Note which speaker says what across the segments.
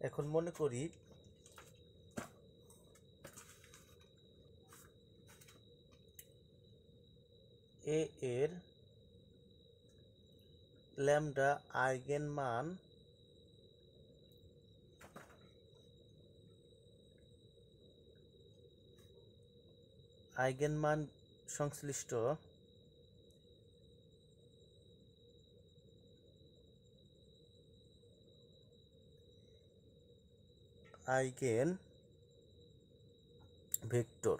Speaker 1: এখন মনে করি এ এর ল্যামডা আইগেনমান সংশ্লিষ্ট eigen vector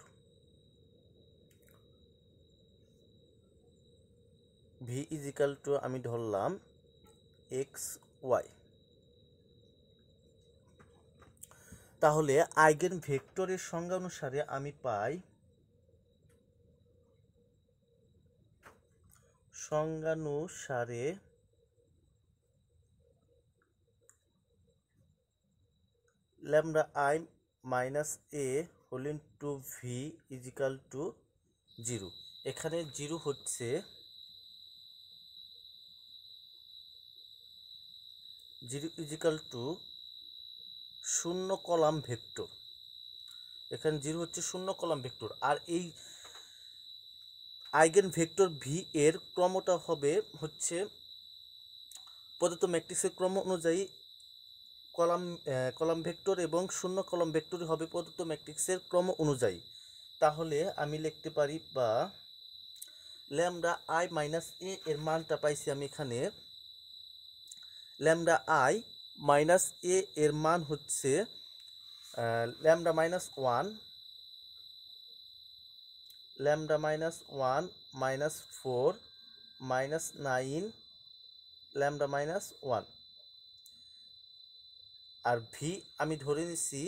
Speaker 1: V equal to আমি ধরলাম এক্স ওয়াই। তাহলে আইগেন ভেক্টরের সংজ্ঞা অনুসারে আমি পাই সংজ্ঞানুসারে lambda I minus A whole into V equal to 0। এখানে 0 হচ্ছে 0 ইজিক্যাল টু 0 কলাম ভেক্টর। এখানে 0 হচ্ছে 0 কলাম ভেক্টর। আর এই আইগেন ভেক্টর ভি এর ক্রমটা হবে হচ্ছে প্রদত্ত ম্যাট্রিক্সের ক্রম অনুযায়ী কলাম ভেক্টর এবং 0 কলাম ভেক্টর হবে প্রদত্ত ম্যাট্রিক্সের ক্রম অনুযায়ী। তাহলে আমি লিখতে পারি বা ল্যামডা আই মাইনাস এ এর মানটা পাইছি আমি এখানে ল্যামডা আই মাইনাস এ এর মান হচ্ছে lambda minus 1 lambda minus 1 minus 4 minus 9 lambda minus 1। আর ভি আমি ধরে নিছি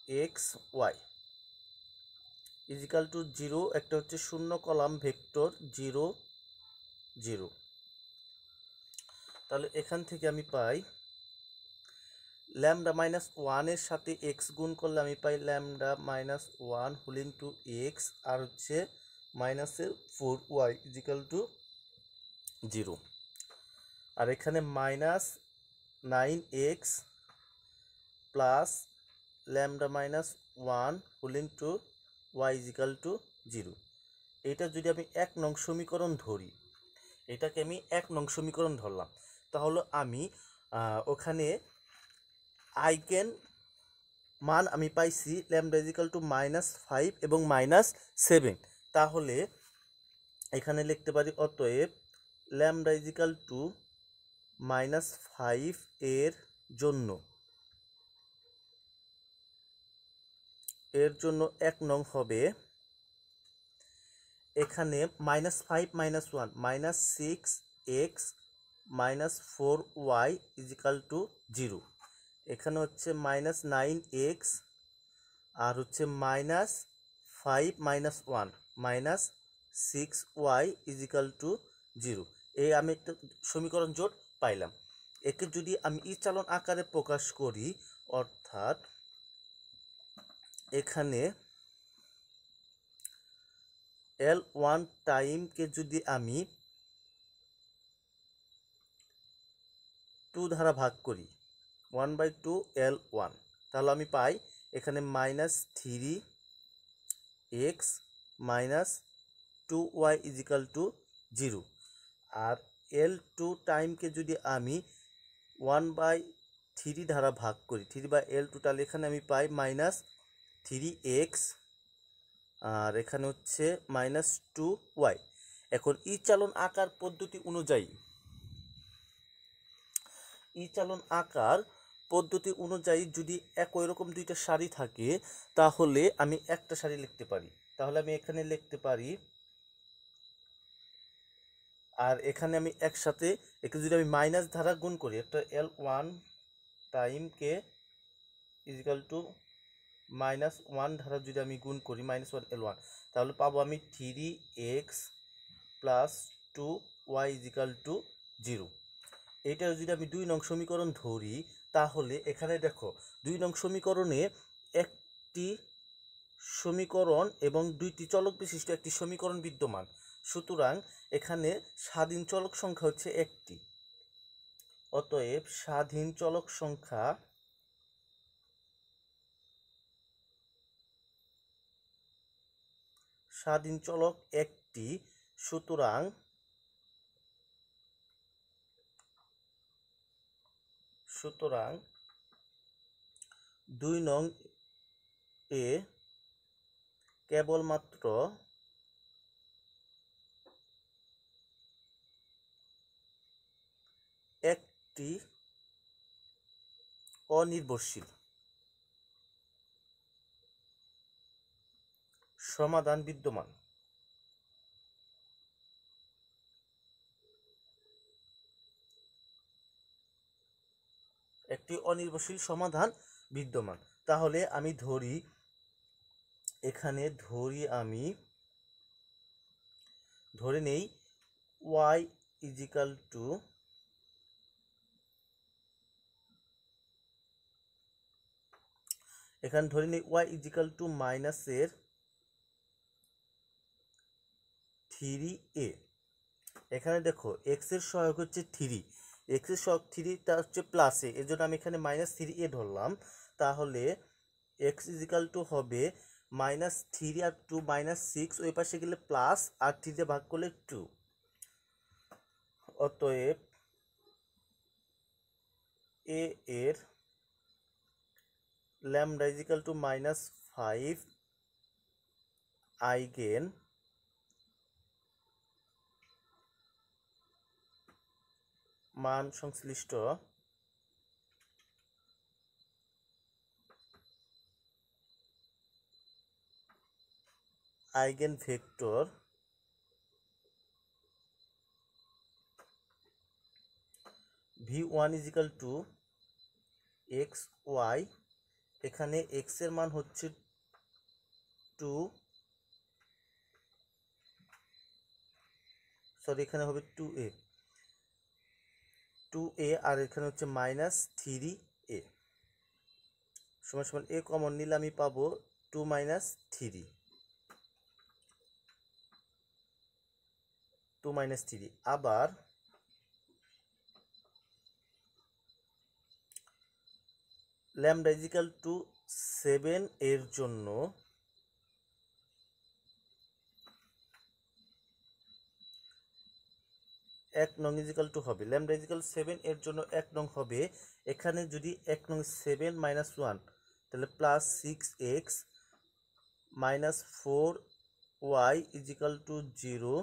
Speaker 1: এক্স ওয়াই ইজিক্যাল টু 0। একটা হচ্ছে 0 কলাম ভেক্টর 0 0। তাহলে এখান থেকে আমি পাই ল্যামডা মাইনাস 1 এর সাথে এক্স গুণ করলে আমি পাই lambda minus 1 whole into X আর হচ্ছে মাইনাসের 4y ইজিক্যাল টু 0। আর এখানে minus 9x plus lambda minus 1 whole into y equal to 0। এটা যদি আমি 1 নং সমীকরণ ধরি, এটাকে আমি 1 নং সমীকরণ ধরলাম, তাহলে আমি ওখানে আইগেন মান আমি পাইছি ল্যামডা ইজিক্যাল টু -5 এবং -7। তাহলে এখানে লিখতে পারি অতএব ল্যামডা ইজিক্যাল টু -5 এর জন্য 1 নং হবে এখানে -5 -1 -6x -4y ইজিক্যাল টু 0। এখানে হচ্ছে -9x আর হচ্ছে -5 -1 -6y ইজিক্যাল টু 0। এই আমি একটা সমীকরণ জোট পাইলাম। একে যদি আমি ইচালন আকারে প্রকাশ করি, অর্থাৎ এখানে L1 টাইমকে যদি আমি 2 দ্বারা ভাগ করি 1/2 L1, তাহলে আমি পাই এখানে -3x -2y is equal to 0। R L2 টাইমকে যদি আমি 1/3 দ্বারা ভাগ করি 3/L2, তাহলে এখানে আমি পাই -3x আর এখানে হচ্ছে -2y। এখন ইচালন আকার পদ্ধতি অনুযায়ী যদি একই রকম দুইটা সারি থাকে, তাহলে আমি একটা সারি লিখতে পারি। তাহলে আমি এখানে লিখতে পারি, আর এখানে আমি একসাথে একে যদি আমি মাইনাস দ্বারা গুণ করি, একটা L1 টাইমকে ইজিক্যাল টু -1 দ্বারা যদি আমি গুণ করি -1 L1, তাহলে পাবো আমি 3x plus 2y is equal to 0। এটা যদি আমি 2 নং সমীকরণ ধরি, তাহলে এখানে দেখো 2 নং সমীকরণে একটি সমীকরণ এবং 2টি চলক বিশিষ্ট একটি সমীকরণ বিদ্যমান। সুতরাং এখানে স্বাধীন চলক সংখ্যা হচ্ছে 1টি। অতএব স্বাধীন চলক সংখ্যা স্বাধীন চলক একটি, সুতরাং সুতরাং 2 নং এ কেবলমাত্র একটি অনির্ভরশীল সমাধান বিদ্যমান। একটি অনির্ভরশীল সমাধান বিদ্যমান। তাহলে আমি ধরি, এখানে আমি ধরে নেই y ইজিক্যাল টু এখানে ধরে নেই y ইজিক্যাল টু মাইনাসের 3a। এখানে দেখো x এর সহায়ক হচ্ছে 3, x এর সহায়ক 3টা হচ্ছে প্লাসে, এর জন্য আমি এখানে -3a ধরলাম। তাহলে x ইজিক্যাল টু হবে -3 আর 2 -6, ওই পাশে গেলে প্লাস আর 3 দিয়ে ভাগ করলে 2। অতএব a এর ল্যামডা ইজিক্যাল টু -5 আইগেন মান সংশ্লিষ্ট eigen vector v1 equal to X Y. এখানে x এর মান হচ্ছে 2, সরি এখানে হবে 2a আর এখানে হচ্ছে -3a সমান সমান a কমন নিলে আমি পাবো 2 - 3, 2 - 3। আবার ল্যামডা ইজিক্যাল টু 7 এর জন্য এক নং ইজিক্যাল টু হবে ল্যামডা ইজিক্যাল 7 এর জন্য 1 নং হবে, এখানে যদি 1 নং 7 - 1 তাহলে +6x -4y equal to 0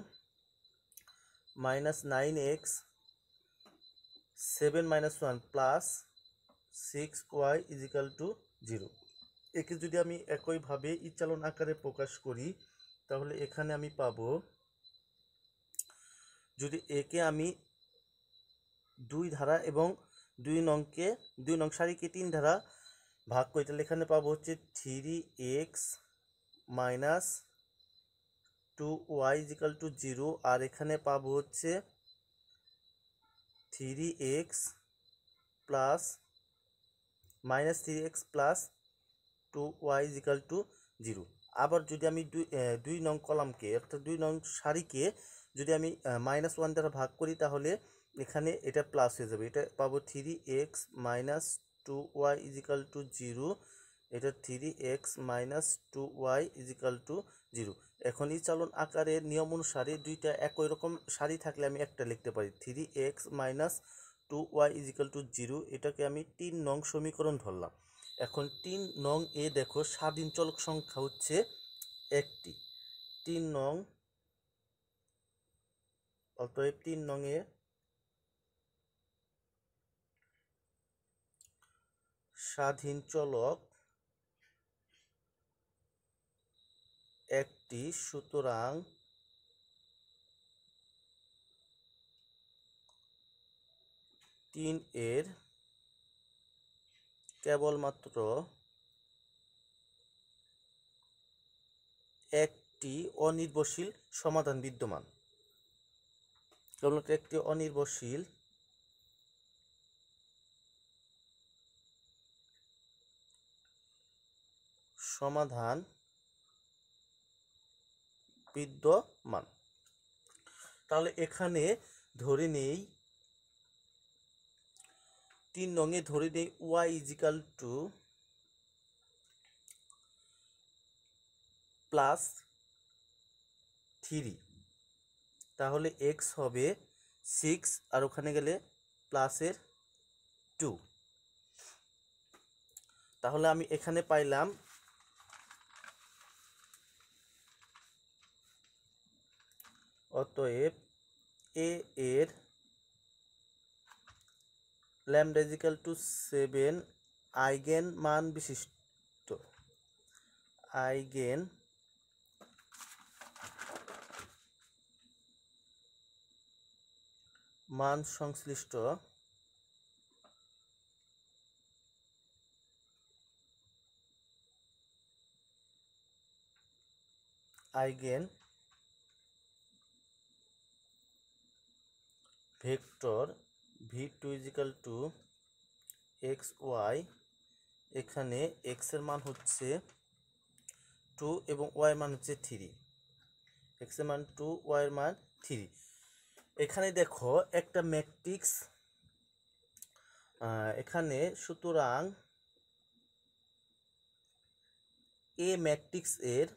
Speaker 1: -9x 7 - 1 +6y is equal to 0। একে যদি আমি একইভাবে ইচ্ছালন আকারে প্রকাশ করি তাহলে এখানে আমি পাবো, যদি একে আমি 2 ধারা এবং 2 নং সারিকে 3 ধারা ভাগ করি তাহলে এখানে পাবো হচ্ছে 3x - 2y ইজিক্যাল টু 0, আর এখানে পাবো হচ্ছে 3x plus -3x plus 2y is equal to 0। আবার যদি আমি 2 নং কলামকে অর্থাৎ 2 নং সারিকে যদি আমি -1 দ্বারা ভাগ করি তাহলে এখানে এটা প্লাস হয়ে যাবে, এটা পাবো 3x - 2y ইজিক্যাল টু 0, এটা 3x - 2y ইজিক্যাল টু 0। এখন এই চালন আকারের নিয়ম অনুসারে দুইটা একই রকম সারি থাকলে আমি একটা লিখতে পারি 3x - 2y ইজিক্যাল টু 0, এটাকে আমি 3 নং সমীকরণ ধরলাম। এখন 3 নং এ দেখো স্বাধীন চলক সংখ্যা হচ্ছে একটি, 3 নং। অতএব 3 নং এ স্বাধীন চলক একটি, সুতরাং 3 এর কেবলমাত্র একটি অনির্ভরশীল সমাধান বিদ্যমান। কেবলমাত্র একটি অনির্ভরশীল সমাধান বিদ্যমান। তাহলে এখানে ধরে নেই 3 নঙে ধরে নেই y ইজিক্যাল টু +3, তাহলে x হবে 6 আর ওখানে গেলে প্লাসের 2। তাহলে আমি এখানে পাইলাম অতএব a এর ল্যামডা ইজিক্যাল টু 7 আইগেন মান বিশিষ্ট আইগেন মান সংশ্লিষ্ট eigen vector v2 equal to xy, এখানে x এর মান হচ্ছে 2 এবং y এর মান হচ্ছে 3, x এর মান 2, y এর মান 3। এখানে দেখো একটা ম্যাট্রিক্স এখানে, সুতরাং এ ম্যাট্রিক্স এর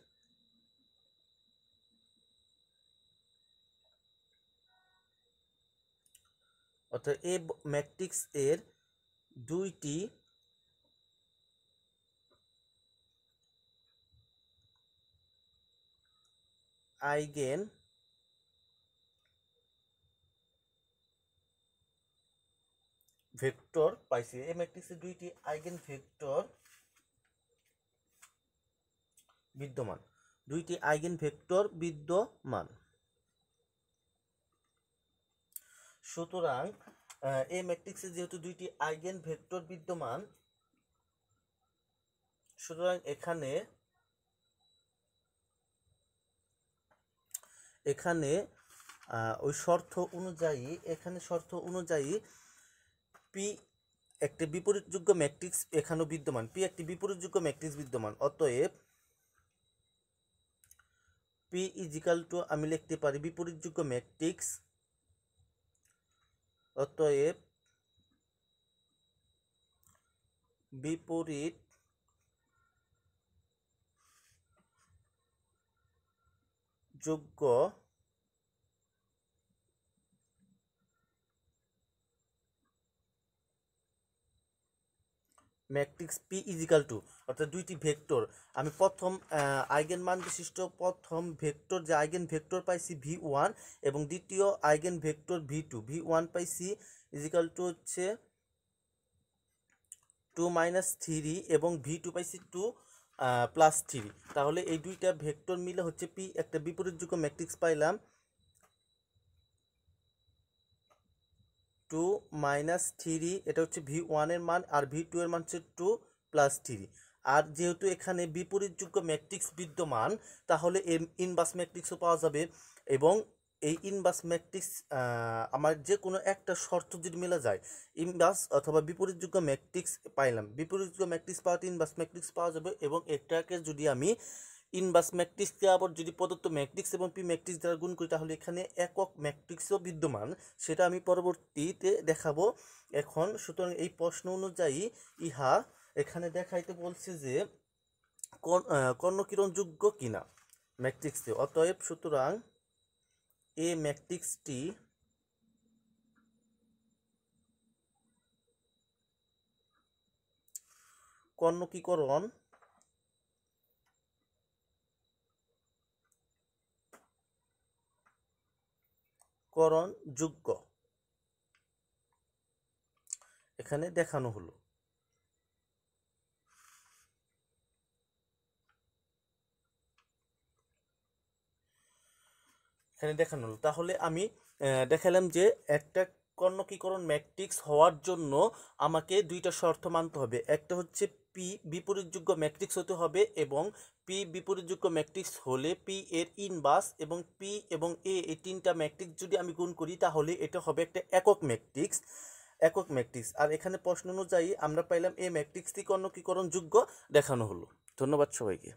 Speaker 1: অর্থাৎ এ ম্যাট্রিক্স এর দুইটি আইগেন ভেক্টর পাইছি। এই ম্যাট্রিক্সে দুইটি আইগেন ভেক্টর বিদ্যমান, দুইটি আইগেন ভেক্টর বিদ্যমান। সুতরাং এই ম্যাট্রিক্সে যেহেতু দুইটি আইগেন ভেক্টর বিদ্যমান, সুতরাং এখানে ওই শর্ত অনুযায়ী, এখানে শর্ত অনুযায়ী পি একটি বিপরীতযোগ্য ম্যাট্রিক্স এখানেও বিদ্যমান, পি একটি বিপরীতযোগ্য ম্যাট্রিক্স বিদ্যমান। অতএব পি ইজিক্যাল টু আমি লিখতে পারি বিপরীতযোগ্য ম্যাট্রিক্স, অতএব বিপরীত যোগ্য ম্যাট্রিক্স পি ইজিক্যাল টু, অর্থাৎ দুইটি ভেক্টর, আমি প্রথম আইগেন মান বিশিষ্ট প্রথম ভেক্টর যে আইগেন ভেক্টর পাইছি v1 এবং দ্বিতীয় আইগেন ভেক্টর v2, v1 পাইছি ইজিক্যাল টু হচ্ছে 2 - 3 এবং v2 পাইছি 2 + 3। তাহলে এই দুইটা ভেক্টর মিলে হচ্ছে পি একটা বিপরীতযোগ্য ম্যাট্রিক্স পাইলাম। 2 - 3 এটা হচ্ছে v1 এর মান, আর v2 এর মান হচ্ছে 2 + 3। আর যেহেতু এখানে বিপরীতযোগ্য ম্যাট্রিক্স বিদ্যমান, তাহলে এর ইনভার্স ম্যাট্রিক্সও পাওয়া যাবে। এবং এই ইনভার্স ম্যাট্রিক্স আমার যে কোনো একটা শর্ত যদি মিলে যায়, ইনভার্স অথবা বিপরীতযোগ্য ম্যাট্রিক্স পাইলাম, বিপরীতযোগ্য ম্যাট্রিক্স পাওয়াতে ইনভার্স ম্যাট্রিক্স পাওয়া যাবে। এবং এটাকে যদি আমি ইনভার্স ম্যাট্রিক্সকে আবার যদি প্রদত্ত ম্যাট্রিক্স এবং পি ম্যাট্রিক্স দ্বারা গুণ করি, তাহলে এখানে একক ম্যাট্রিক্সও বিদ্যমান, সেটা আমি পরবর্তীতে দেখাবো। এখন সুতরাং এই প্রশ্ন অনুযায়ী ইহা এখানে দেখাইতে বলছে যে কর্ণকিরণযোগ্য কিনা ম্যাট্রিক্সে। অতএব সুতরাং এ ম্যাট্রিক্সটি কর্ণকীকরণ যোগ্য, এখানে দেখানো হলো। তাহলে আমি দেখালাম যে একটা কর্ণকীকরণ ম্যাট্রিক্স হওয়ার জন্য আমাকে দুইটা শর্ত মানতে হবে। একটা হচ্ছে পি বিপরীতযোগ্য ম্যাট্রিক্স হতে হবে, এবং পি বিপরীতযোগ্য ম্যাট্রিক্স হলে পি এর ইনভার্স এবং পি এবং এ এই তিনটা ম্যাট্রিক্স যদি আমি গুণ করি, তাহলে এটা হবে একটা একক ম্যাট্রিক্স। আর এখানে প্রশ্ন অনুযায়ী আমরা পাইলাম এ ম্যাট্রিক্সটি কর্ণকীকরণ যোগ্য দেখানো হলো। ধন্যবাদ সবাইকে।